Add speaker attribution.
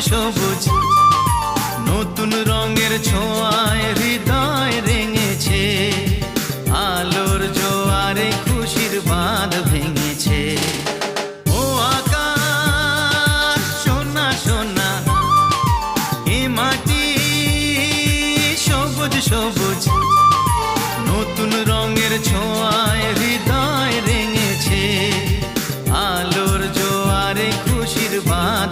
Speaker 1: সবুজ নতুন রঙের ছোঁয়ায় হৃদয় রেঙেছে, আলোর জোয়ারে খুশির বাঁধ ভেঙেছে। ও আকাশ সোনা সোনা, এ মাটি সবুজ সবুজ নতুন রঙের ছোঁয়ায় হৃদয় রেঙেছে, আলোর জোয়ারে খুশির বাঁধ